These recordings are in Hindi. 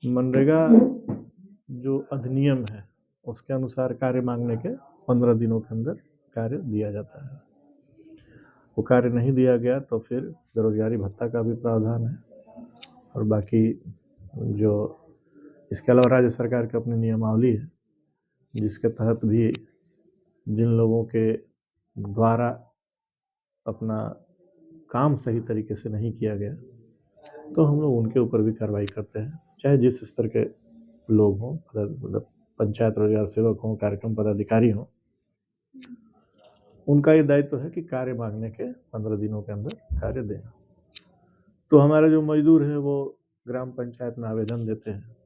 मनरेगा जो अधिनियम है उसके अनुसार कार्य मांगने के 15 दिनों के अंदर कार्य दिया जाता है। वो कार्य नहीं दिया गया तो फिर बेरोजगारी भत्ता का भी प्रावधान है, और बाकी जो इसके अलावा राज्य सरकार की अपनी नियमावली है जिसके तहत भी जिन लोगों के द्वारा अपना काम सही तरीके से नहीं किया गया तो हम लोग उनके ऊपर भी कार्रवाई करते हैं, चाहे जिस स्तर के लोग हों, मतलब पंचायत रोजगार सेवक हों, कार्यक्रम पदाधिकारी हों। उनका ये दायित्व है कि कार्य मांगने के 15 दिनों के अंदर कार्य दें। तो हमारे जो मजदूर हैं वो ग्राम पंचायत में आवेदन देते हैं।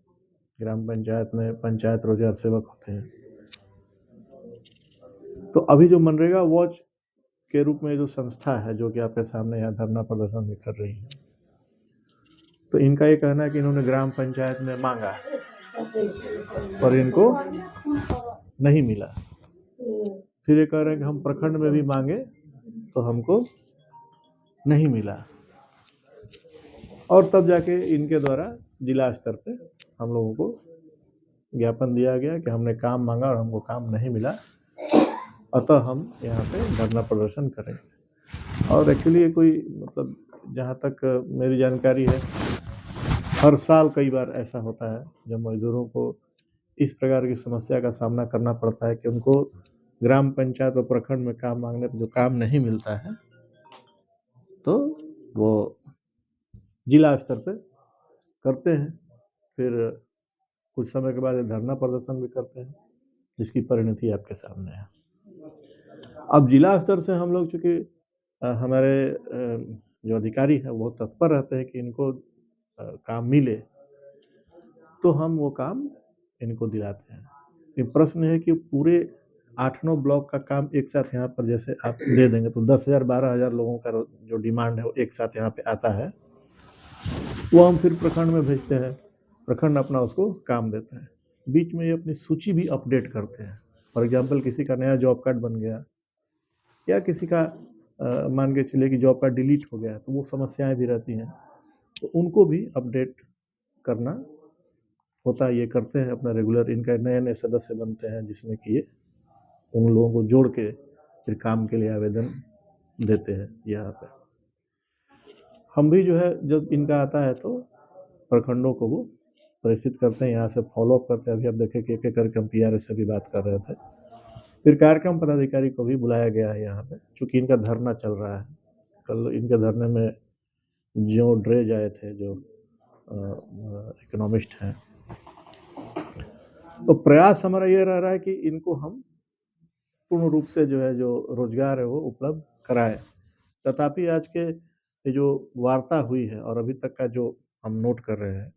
ग्राम पंचायत में पंचायत रोजगार सेवक होते हैं। तो अभी जो मनरेगा वॉच के रूप में जो संस्था है जो कि आपके सामने यहाँ धरना प्रदर्शन भी कर रही है, तो इनका ये कहना है कि इन्होंने ग्राम पंचायत में मांगा पर इनको नहीं मिला। फिर ये कह रहे हैं कि हम प्रखंड में भी मांगे तो हमको नहीं मिला, और तब जाके इनके द्वारा जिला स्तर पे हम लोगों को ज्ञापन दिया गया कि हमने काम मांगा और हमको काम नहीं मिला, अतः हम यहाँ पे धरना प्रदर्शन करेंगे। और एक्चुअली ये कोई मतलब जहाँ तक मेरी जानकारी है हर साल कई बार ऐसा होता है जब मजदूरों को इस प्रकार की समस्या का सामना करना पड़ता है कि उनको ग्राम पंचायत और प्रखंड में काम मांगने पर जो काम नहीं मिलता है तो वो जिला स्तर पे करते हैं, फिर कुछ समय के बाद धरना प्रदर्शन भी करते हैं, जिसकी परिणति आपके सामने है। अब जिला स्तर से हम लोग चूँकि हमारे जो अधिकारी है वो तत्पर रहते हैं कि इनको काम मिले, तो हम वो काम इनको दिलाते हैं। ये प्रश्न है कि पूरे 8-9 ब्लॉक का काम एक साथ यहाँ पर जैसे आप दे देंगे तो 10,000 12,000 लोगों का जो डिमांड है वो एक साथ यहाँ पे आता है, वो हम फिर प्रखंड में भेजते हैं, प्रखंड अपना उसको काम देता है। बीच में ये अपनी सूची भी अपडेट करते हैं। फॉर एग्जांपल किसी का नया जॉब कार्ड बन गया या किसी का मान के चलिए कि जॉब कार्ड डिलीट हो गया, तो वो समस्याएं भी रहती हैं, तो उनको भी अपडेट करना होता है। ये करते हैं अपना रेगुलर, इनका नए-नए सदस्य बनते हैं जिसमें कि ये उन लोगों को जोड़ के फिर काम के लिए आवेदन देते हैं यहाँ पे। हम भी जो है जब इनका आता है तो प्रखंडों को वो प्रेषित करते हैं, यहाँ से फॉलोअप करते हैं। अभी आप देखें कि एक-एक करके हम पीआरएस से भी बात कर रहे थे। फिर कार्यक्रम पदाधिकारी को भी बुलाया गया है यहाँ पे, चूँकि इनका धरना चल रहा है। कल इनके धरने में जो ड्रेज आए थे, जो इकोनॉमिस्ट हैं, तो प्रयास हमारा ये रह रहा है कि इनको हम पूर्ण रूप से जो है जो रोजगार है वो उपलब्ध कराएं। तथापि आज के ये जो वार्ता हुई है और अभी तक का जो हम नोट कर रहे हैं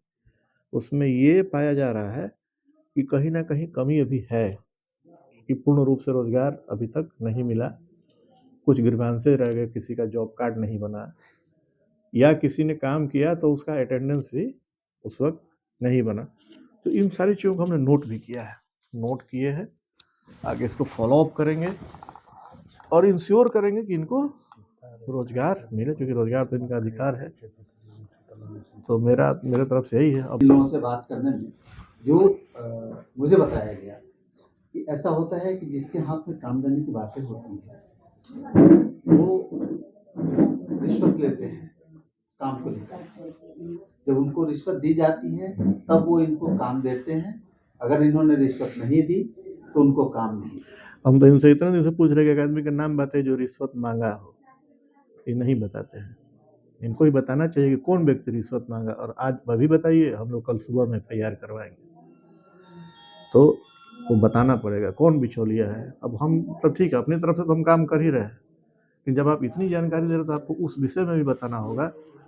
उसमें ये पाया जा रहा है कि कहीं ना कहीं कमी अभी है कि पूर्ण रूप से रोजगार अभी तक नहीं मिला। कुछ ग्रीवांसेस रह गए, किसी का जॉब कार्ड नहीं बना या किसी ने काम किया तो उसका अटेंडेंस भी उस वक्त नहीं बना। तो इन सारी चीज़ों को हमने नोट भी किया है, नोट किए हैं। आगे इसको फॉलोअप करेंगे और इंश्योर करेंगे कि इनको रोजगार मिले, क्योंकि रोजगार तो इनका अधिकार है। तो मेरे तरफ से यही है। अब लोगों से बात करने में जो मुझे बताया गया कि ऐसा होता है कि जिसके हाथ में काम देने की बातें होती हैं वो रिश्वत लेते हैं काम को लेकर। जब उनको रिश्वत दी जाती है तब वो इनको काम देते हैं। अगर इन्होंने रिश्वत नहीं दी तो उनको काम नहीं। हम तो इनसे इतने दिन से पूछ रहे कि एक आदमी का नाम बताइए जो रिश्वत मांगा हो, ये नहीं बताते हैं। इनको ही बताना चाहिए कि कौन व्यक्ति रिश्वत मांगा, और आज अभी बताइए, हम लोग कल सुबह में एफआईआर करवाएंगे। तो वो बताना पड़ेगा कौन बिचौलिया है। अब हम तो ठीक है, अपनी तरफ से तो हम काम कर ही रहे हैं, लेकिन जब आप इतनी जानकारी दे रहे तो आपको उस विषय में भी बताना होगा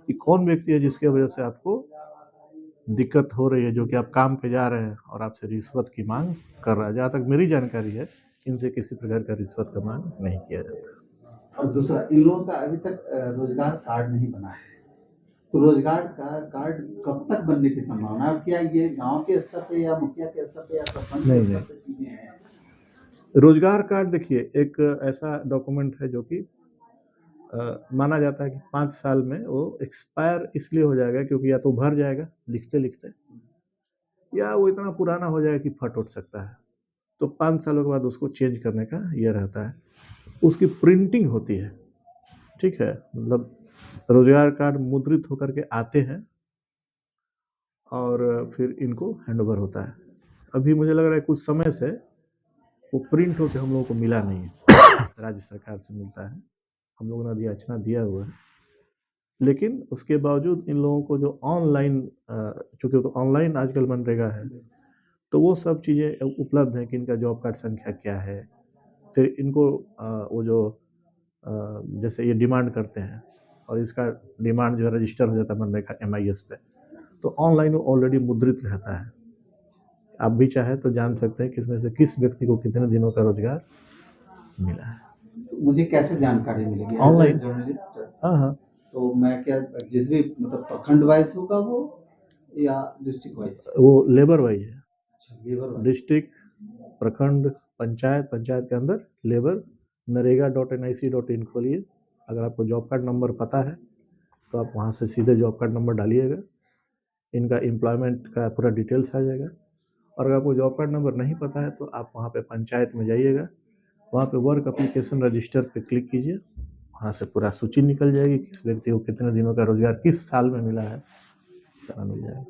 कि कौन व्यक्ति है जिसके वजह से आपको दिक्कत हो रही है, जो कि आप काम पे जा रहे हैं और आपसे रिश्वत की मांग कर रहा है। जहाँ तक मेरी जानकारी है इनसे किसी प्रकार का रिश्वत का मांग नहीं किया जाता। और दूसरा, इन लोगों का अभी तक रोजगार कार्ड नहीं बना है, तो रोजगार का कार्ड कब तक बनने की संभावना है? क्या ये गांव के स्तर पे या मुखिया के स्तर पे या सरपंच के स्तर पे चीजें हैं? रोजगार कार्ड देखिए एक ऐसा डॉक्यूमेंट है जो कि माना जाता है कि 5 साल में वो एक्सपायर इसलिए हो जाएगा क्योंकि या तो भर जाएगा लिखते लिखते, या वो इतना पुराना हो जाएगा कि फट उठ सकता है, तो 5 सालों के बाद उसको चेंज करने का ये रहता है। उसकी प्रिंटिंग होती है, ठीक है? मतलब रोज़गार कार्ड मुद्रित होकर के आते हैं और फिर इनको हैंडओवर होता है। अभी मुझे लग रहा है कुछ समय से वो प्रिंट होके हम लोगों को मिला नहीं है, राज्य सरकार से मिलता है, हम लोगों ने अधियाचना दिया हुआ है। लेकिन उसके बावजूद इन लोगों को जो ऑनलाइन चूँकि तो ऑनलाइन आजकल मनरेगा है, तो वो सब चीज़ें उपलब्ध हैं कि इनका जॉब कार्ड संख्या क्या है। फिर इनको वो जो जैसे ये डिमांड करते हैं और इसका डिमांड जो है रजिस्टर हो जाता है मनरेगा MIS पे, तो ऑनलाइन वो ऑलरेडी मुद्रित रहता है। आप भी चाहे तो जान सकते हैं कि इसमें से किस व्यक्ति को कितने दिनों का रोजगार मिला है। तो मुझे कैसे जानकारी मिलेगी? ऑनलाइन। जर्नलिस्ट हाँ हाँ, तो मैं क्या जिस भी मतलब प्रखंड वाइज होगा वो या डिस्ट्रिक्ट वाइज? वो लेबर वाइज है, अच्छा, लेबर वाइज। डिस्ट्रिक्ट, प्रखंड, पंचायत, पंचायत के अंदर लेबर। नरेगा.nic.in खोलिए, अगर आपको जॉब कार्ड नंबर पता है तो आप वहाँ से सीधे जॉब कार्ड नंबर डालिएगा, इनका एम्प्लॉयमेंट का पूरा डिटेल्स आ जाएगा। और अगर आपको जॉब कार्ड नंबर नहीं पता है तो आप वहाँ पे पंचायत में जाइएगा, वहाँ पे वर्क एप्लीकेशन रजिस्टर पे क्लिक कीजिए, वहाँ से पूरा सूची निकल जाएगी किस व्यक्ति को कितने दिनों का रोजगार किस साल में मिला है, सारा मिल जाएगा।